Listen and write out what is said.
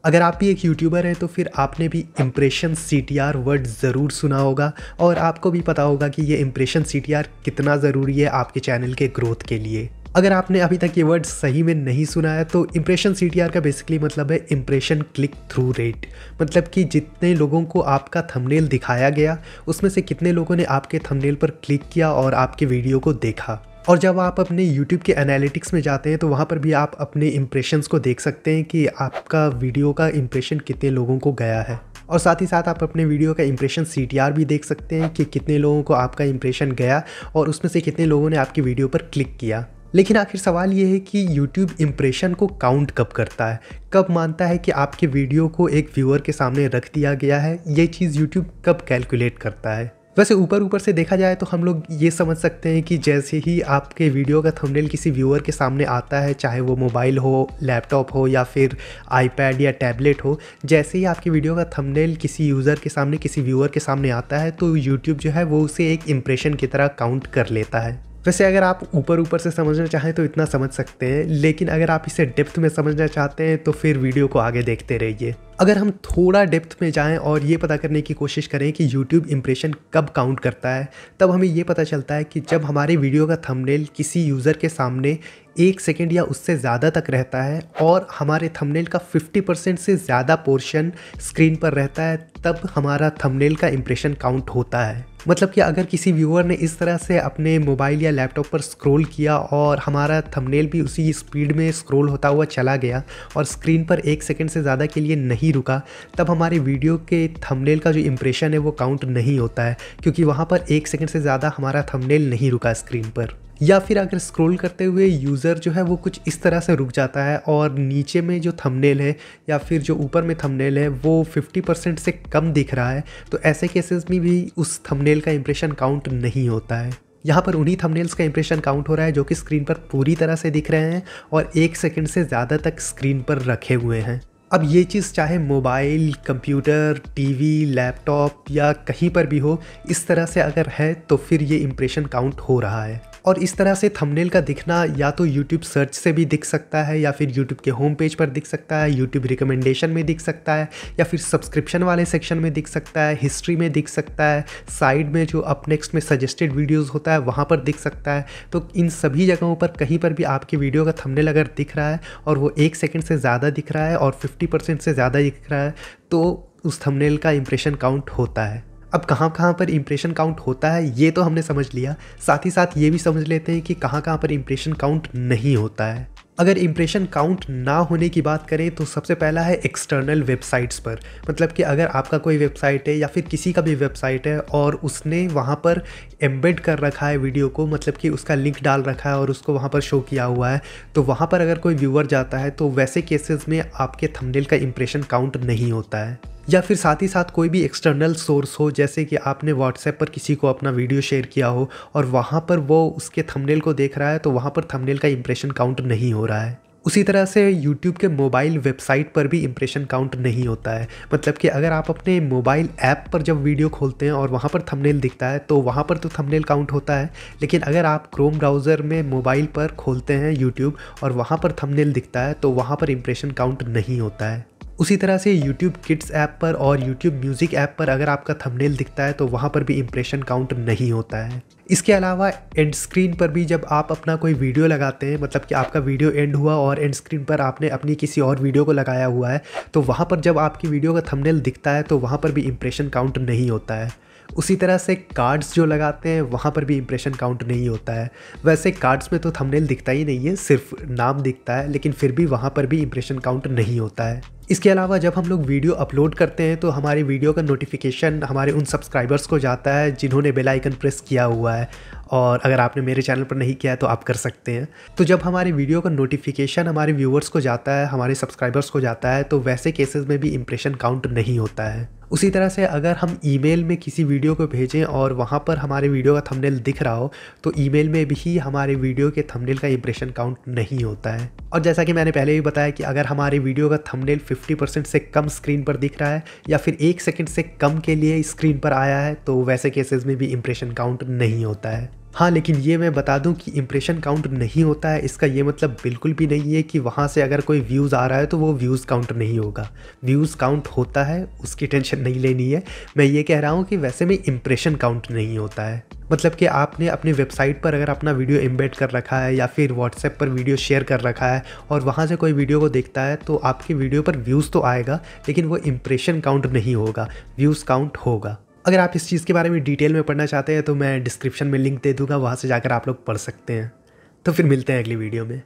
अगर आप भी एक यूट्यूबर हैं तो फिर आपने भी इम्प्रेशन सीटीआर वर्ड ज़रूर सुना होगा और आपको भी पता होगा कि ये इम्प्रेशन सीटीआर कितना ज़रूरी है आपके चैनल के ग्रोथ के लिए। अगर आपने अभी तक ये वर्ड सही में नहीं सुना है तो इम्प्रेशन सीटीआर का बेसिकली मतलब है इम्प्रेशन क्लिक थ्रू रेट। मतलब कि जितने लोगों को आपका थंबनेल दिखाया गया उसमें से कितने लोगों ने आपके थंबनेल पर क्लिक किया और आपके वीडियो को देखा। और जब आप अपने YouTube के एनालिटिक्स में जाते हैं तो वहाँ पर भी आप अपने इम्प्रेशंस को देख सकते हैं कि आपका वीडियो का इम्प्रेशन कितने लोगों को गया है। और साथ ही साथ आप अपने वीडियो का इम्प्रेशन सीटीआर भी देख सकते हैं कि कितने लोगों को आपका इम्प्रेशन गया और उसमें से कितने लोगों ने आपकी वीडियो पर क्लिक किया। लेकिन आखिर सवाल ये है कि YouTube इम्प्रेशन को काउंट कब करता है, कब मानता है कि आपके वीडियो को एक व्यूअर के सामने रख दिया गया है, ये चीज़ YouTube कब कैलकुलेट करता है। वैसे ऊपर से देखा जाए तो हम लोग ये समझ सकते हैं कि जैसे ही आपके वीडियो का थंबनेल किसी व्यूअर के सामने आता है, चाहे वो मोबाइल हो, लैपटॉप हो या फिर आईपैड या टैबलेट हो, जैसे ही आपकी वीडियो का थंबनेल किसी यूज़र के सामने, किसी व्यूअर के सामने आता है तो यूट्यूब जो है वो उसे एक इम्प्रेशन की तरह काउंट कर लेता है। वैसे अगर आप ऊपर से समझना चाहें तो इतना समझ सकते हैं, लेकिन अगर आप इसे डेप्थ में समझना चाहते हैं तो फिर वीडियो को आगे देखते रहिए। अगर हम थोड़ा डेप्थ में जाएं और ये पता करने की कोशिश करें कि YouTube इम्प्रेशन कब काउंट करता है, तब हमें ये पता चलता है कि जब हमारे वीडियो का थंबनेल किसी यूज़र के सामने 1 सेकंड या उससे ज़्यादा तक रहता है और हमारे थंबनेल का 50% से ज़्यादा पोर्शन स्क्रीन पर रहता है, तब हमारा थंबनेल का इम्प्रेशन काउंट होता है। मतलब कि अगर किसी व्यूअर ने इस तरह से अपने मोबाइल या लैपटॉप पर स्क्रॉल किया और हमारा थंबनेल भी उसी स्पीड में स्क्रॉल होता हुआ चला गया और स्क्रीन पर 1 सेकंड से ज़्यादा के लिए नहीं रुका, तब हमारे वीडियो के थंबनेल का जो इम्प्रेशन है वो काउंट नहीं होता है, क्योंकि वहाँ पर 1 सेकंड से ज़्यादा हमारा थंबनेल नहीं रुका स्क्रीन पर। या फिर अगर स्क्रॉल करते हुए यूज़र जो है वो कुछ इस तरह से रुक जाता है और नीचे में जो थंबनेल है या फिर जो ऊपर में थंबनेल है वो 50% से कम दिख रहा है, तो ऐसे केसेस में भी उस थंबनेल का इम्प्रेशन काउंट नहीं होता है। यहाँ पर उन्हीं थंबनेल्स का इम्प्रेशन काउंट हो रहा है जो कि स्क्रीन पर पूरी तरह से दिख रहे हैं और 1 सेकंड से ज़्यादा तक स्क्रीन पर रखे हुए हैं। अब ये चीज़ चाहे मोबाइल, कंप्यूटर, टीवी, लैपटॉप या कहीं पर भी हो, इस तरह से अगर है तो फिर ये इम्प्रेशन काउंट हो रहा है। और इस तरह से थंबनेल का दिखना या तो YouTube सर्च से भी दिख सकता है या फिर YouTube के होम पेज पर दिख सकता है, YouTube रिकमेंडेशन में दिख सकता है या फिर सब्सक्रिप्शन वाले सेक्शन में दिख सकता है, हिस्ट्री में दिख सकता है, साइड में जो अप नेक्स्ट में सजेस्टेड वीडियोस होता है वहाँ पर दिख सकता है। तो इन सभी जगहों पर कहीं पर भी आपकी वीडियो का थंबनेल अगर दिख रहा है और वो 1 सेकंड से ज़्यादा दिख रहा है और 50% से ज़्यादा दिख रहा है, तो उस थंबनेल का इम्प्रेशन काउंट होता है। अब कहाँ पर इम्प्रेशन काउंट होता है ये तो हमने समझ लिया, साथ ही साथ ये भी समझ लेते हैं कि कहाँ पर इम्प्रेशन काउंट नहीं होता है। अगर इम्प्रेशन काउंट ना होने की बात करें तो सबसे पहला है एक्सटर्नल वेबसाइट्स पर। मतलब कि अगर आपका कोई वेबसाइट है या फिर किसी का भी वेबसाइट है और उसने वहाँ पर एम्बेड कर रखा है वीडियो को, मतलब कि उसका लिंक डाल रखा है और उसको वहाँ पर शो किया हुआ है, तो वहाँ पर अगर कोई व्यूअर जाता है तो वैसे केसेस में आपके थंबनेल का इम्प्रेशन काउंट नहीं होता है। या फिर साथ ही साथ कोई भी एक्सटर्नल सोर्स हो, जैसे कि आपने व्हाट्सएप पर किसी को अपना वीडियो शेयर किया हो और वहाँ पर वो उसके थंबनेल को देख रहा है, तो वहाँ पर थंबनेल का इम्प्रेशन काउंट नहीं हो रहा है। उसी तरह से YouTube के मोबाइल वेबसाइट पर भी इम्प्रेशन काउंट नहीं होता है। मतलब कि अगर आप अपने मोबाइल ऐप पर जब वीडियो खोलते हैं और वहाँ पर थंबनेल दिखता है तो वहाँ पर तो थंबनेल काउंट होता है, लेकिन अगर आप क्रोम ब्राउज़र में मोबाइल पर खोलते हैं YouTube और वहाँ पर थंबनेल दिखता है तो वहाँ पर इम्प्रेशन काउंट नहीं होता है। उसी तरह से YouTube किड्स ऐप पर और YouTube म्यूज़िक ऐप पर अगर आपका थंबनेल दिखता है तो वहाँ पर भी इम्प्रेशन काउंट नहीं होता है। इसके अलावा एंड स्क्रीन पर भी जब आप अपना कोई वीडियो लगाते हैं, मतलब कि आपका वीडियो एंड हुआ और एंड स्क्रीन पर आपने अपनी किसी और वीडियो को लगाया हुआ है, तो वहाँ पर जब आपकी वीडियो का थंबनेल दिखता है तो वहाँ पर भी इम्प्रेशन काउंट नहीं होता है। उसी तरह से कार्ड्स जो लगाते हैं वहाँ पर भी इम्प्रेशन काउंट नहीं होता है। वैसे कार्ड्स में तो थंबनेल दिखता ही नहीं है, सिर्फ नाम दिखता है, लेकिन फिर भी वहाँ पर भी इम्प्रेशन काउंट नहीं होता है। इसके अलावा जब हम लोग वीडियो अपलोड करते हैं तो हमारी वीडियो का नोटिफिकेशन हमारे उन सब्सक्राइबर्स को जाता है जिन्होंने बेल आइकन प्रेस किया हुआ है, और अगर आपने मेरे चैनल पर नहीं किया है तो आप कर सकते हैं। तो जब हमारी वीडियो का नोटिफिकेशन हमारे व्यूअर्स को जाता है, हमारे सब्सक्राइबर्स को जाता है, तो वैसे केसेस में भी इम्प्रेशन काउंट नहीं होता है। उसी तरह से अगर हम ईमेल में किसी वीडियो को भेजें और वहाँ पर हमारे वीडियो का थंबनेल दिख रहा हो, तो ईमेल में भी हमारे वीडियो के थंबनेल का इम्प्रेशन काउंट नहीं होता है। और जैसा कि मैंने पहले भी बताया कि अगर हमारे वीडियो का थंबनेल 50% से कम स्क्रीन पर दिख रहा है या फिर 1 सेकंड से कम के लिए स्क्रीन पर आया है, तो वैसे केसेस में भी इम्प्रेशन काउंट नहीं होता है। हाँ, लेकिन ये मैं बता दूँ कि इम्प्रेशन काउंट नहीं होता है, इसका ये मतलब बिल्कुल भी नहीं है कि वहाँ से अगर कोई व्यूज़ आ रहा है तो वो व्यूज़ काउंट नहीं होगा। व्यूज़ काउंट होता है, उसकी टेंशन नहीं लेनी है। मैं ये कह रहा हूँ कि वैसे में इम्प्रेशन काउंट नहीं होता है। मतलब कि आपने अपनी वेबसाइट पर अगर अपना वीडियो एम्बेड कर रखा है या फिर व्हाट्सएप पर वीडियो शेयर कर रखा है और वहाँ से कोई वीडियो को देखता है तो आपकी वीडियो पर व्यूज़ तो आएगा, लेकिन वो इम्प्रेशन काउंट नहीं होगा, व्यूज़ काउंट होगा। अगर आप इस चीज़ के बारे में डिटेल में पढ़ना चाहते हैं तो मैं डिस्क्रिप्शन में लिंक दे दूँगा, वहाँ से जाकर आप लोग पढ़ सकते हैं। तो फिर मिलते हैं अगली वीडियो में।